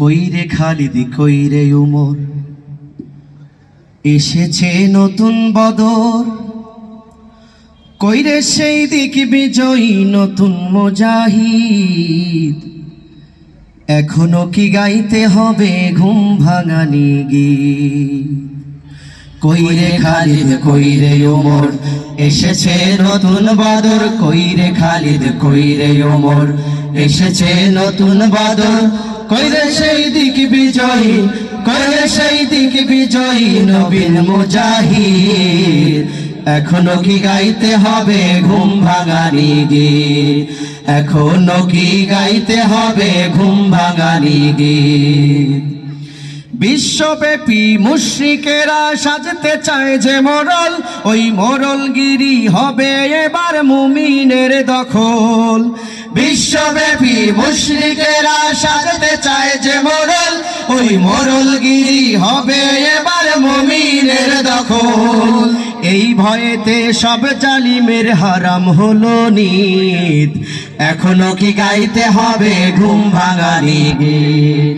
কইরে খালিদ কইরে উমর, এসেছে নতুন বদর। কইরে সেই দিক বিজয়ী নতুন মুজাহিদ, এখনো কি গাইতে হবে ঘুম ভাঙানি গীত। কইরে খালিদ কইরে উমর, এসেছে নতুন বদর। কইরে খালিদ কইরে উমর, এসেছে নতুন বদর। কইরে সেই দিক বিজয়ী, কইরে সেই দিক বিজয়ী নবীন মুজাহিদ, এখনো কি গাইতে হবে ঘুম ভাঙানি গীত। এখনো কি গাইতে হবে ঘুম ভাঙানি গীত। বিশ্বব্যাপী মুশরিকেরা সাজতে চায় যে মোড়ল, ওই মোড়লগিরি হবে এবার মুমিনের দখল। বিশ্বব্যাপী মুশরিকেরা সাজতে চায় যে মোড়ল, ওই মোড়লগিরি হবে এবার মুমিনের দখল। এই ভয়েতে সব জালিমের হারাম হলো নিত, এখনো কি গাইতে হবে ঘুম ভাঙানি গীত।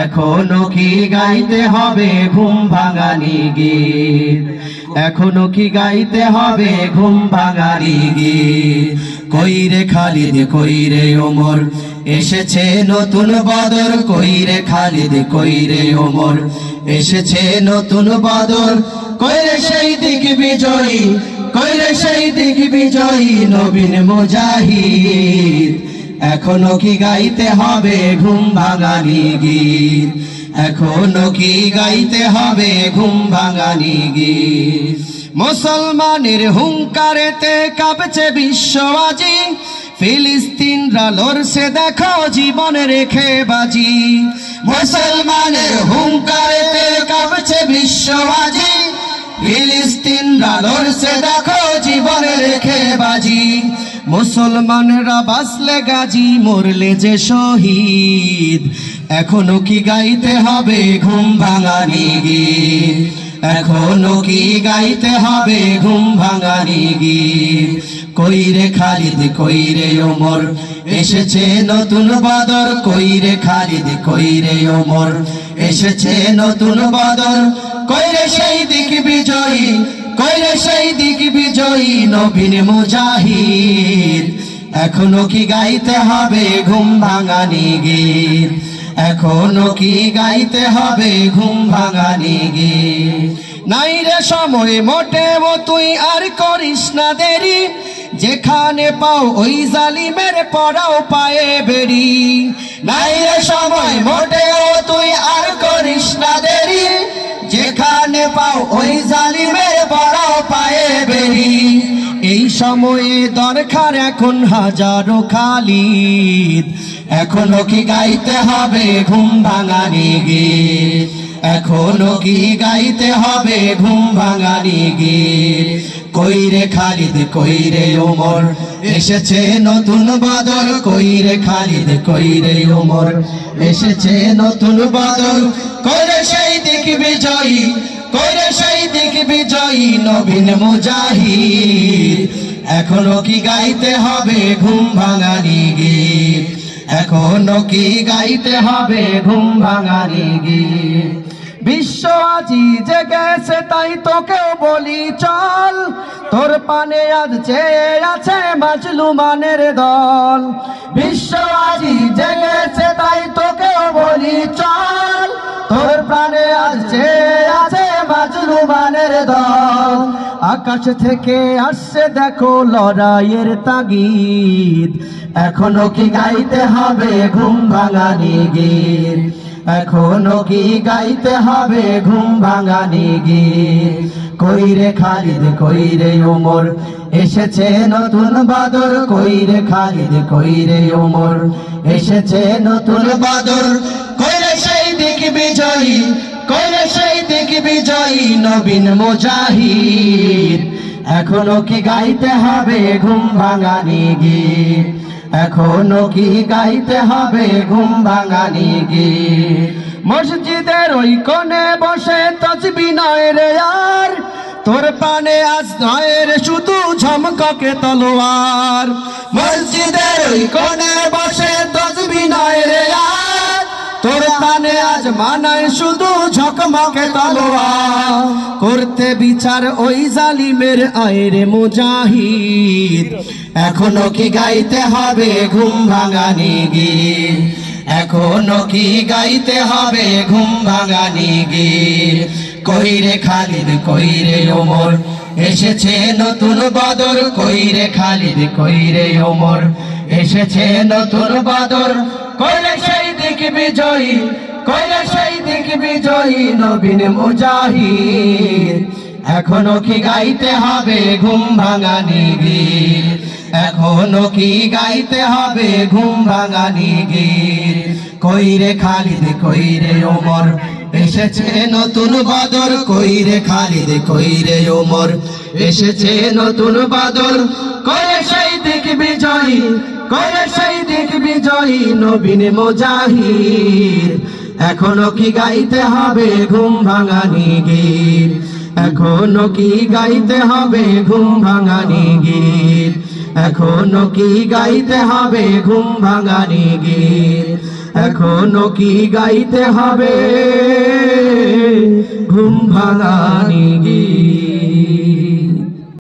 এখনো কি গাইতে হবে ঘুম ভাঙানি গীত। এখনো কি গাইতে হবে ঘুম ভাঙানি গীত। কইরে খালিদ কইরে ওমর, এসেছে নতুন বদর। কইরে খালিদ কইরে ওমর, এসেছে নতুন বদর। কইরে সেই দিক বিজয়ী, কইরে সেই দিক বিজয়ী নবীন মুজাহিদ, এখনো কি গাইতে হবে ঘুম ভাঙানি গীত। এখনো কি গাইতে হবে ঘুম ভাঙানি গীত। মুসলমানের হুঙ্কারেতে কাঁপছে বিশ্ব আজি, ফিলিস্তিনরা লড়ছে দেখো জীবন রেখে বাজি। মুসলমানের হুঙ্কারেতে কাঁপছে বিশ্ব আজি, ফিলিস্তিনরা লড়ছে দেখো জীবন রেখে বাজি। মুসলমানরা বাঁচলে গাজী, মরলে যে শহীদ, এখনো কি গাইতে হবে ঘুম ভাঙানি গীত। এখনো কি গাইতে হবে ঘুম ভাঙানি গীত। কইরে খালিদ কইরে ওমর, এসেছে নতুন বদর। কইরে খালিদ কইরে ওমর, এসেছে নতুন বদর। কইরে সেই দিক বিজয়ী, কইরে সেই দিক বিজয়ী নবীন মুজাহিদ, এখনো কি গাইতে হবে ঘুম ভাঙানি গীত। এখনো কি গাইতে হবে ঘুম ভাঙানি গীত। নাই রে সময় মোটেও তুই আর করিস না দেরি, যেখানে পাও ওই জালিমের পড়াও পায়ে বেরি। নাই রে সময় মোটেও তুই আর করিস না দেরি, যেখানে পাও ওই জালিমের পড়াও পায়ে বেরি। এই সময়ে দরকার এখন হাজারো খালিদ, এখনো কি গাইতে হবে ঘুম ভাঙানি গীত। এখনো কি গাইতে হবে ঘুম ভাঙানি গীত। কইরে খালিদ কইরে ওমর, এসেছে নতুন বদর। কইরে খালিদ কইরে ওমর, এসেছে নতুন বদর। কইরে সেই দিক বিজয়ী, কইরে সেই দিক বিজয়ী নবীন মুজাহিদ, এখনো কি গাইতে হবে ঘুম ভাঙানি গীত। এখনো কি গাইতে হবে ঘুম ভাঙানি গীত। বিশ্ব আজি জেগেছে তাই তোকেও বলি চল, তোর পানে আজ চেয়ে আছে মাজলুমানের দল। বিশ্ব আজি জেগেছে তাই তোকেও বলি চল, তোর প্রাণে আজ চেয়ে আছে মাজলুমানের দল। আকাশ থেকে আসছে দেখো লড়াইয়ের তাগিদ, এখনো কি গাইতে হবে ঘুম ভাঙানি গীত। এখনো কি গাইতে হবে ঘুম ভাঙানি গীত। কইরে খালিদ কইরে ওমর, এসেছে নতুন বদর। কইরে খালিদ কইরে ওমর, এসেছে নতুন বদর। কইরে সেই দিক বিজয়ী, কইরে সেই দিক বিজয়ী নবীন মুজাহিদ, এখনো কি গাইতে হবে ঘুম ভাঙানি গীত। এখনো কি গাইতে হবে ঘুম ভাঙানি গীত। মসজিদের ওই কোণে বসে তসবিহ নয় রে আর, তোর পানে আজ নয় রে শুধু ঝমকাকে তলোয়ার। মসজিদের ওই কোণে বসে তসবিহ নয় রে আর, তোর পানে আজ মানায় শুধু ঝকমকে তলোয়ার, করতে বিচার ওই জালিমের আয়রে মুজাহিদ। এখনো কি গাইতে হবে ঘুম ভাঙানি গীত, এখনো কি গাইতে হবে ঘুম ভাঙানি গীত। কইরে খালিদ কইরে ওমর, এসেছে নতুন বদর। কইরে খালিদ কইরে ওমর, এসেছে নতুন বদর। কইরে সেই দিক বিজয়ী, কইরে সেই দিক বিজয়ী নবীন মুজাহিদ। এখনো কি গাইতে হবে ঘুম ভাঙানি গীত, এখনো কি গাইতে হবে ঘুম ভাঙানি গীত। কইরে খালিদ কইরে ওমর, এসেছে নতুন বদর। কইরে খালিদ কইরে ওমর, এসেছে নতুন বদর। কইরে সেই দিক বিজয়ী, কইরে সেই দিক বিজয়ী নবীন মুজাহিদ। এখনো কি গাইতে হবে ঘুম ভাঙানি গীত, এখনো কি গাইতে হবে ঘুম ভাঙানি গীত, এখনো কি গাইতে হবে ঘুম ভাঙানি গীত, এখনো কি গাইতে হবে ঘুম ভাঙানি গীত।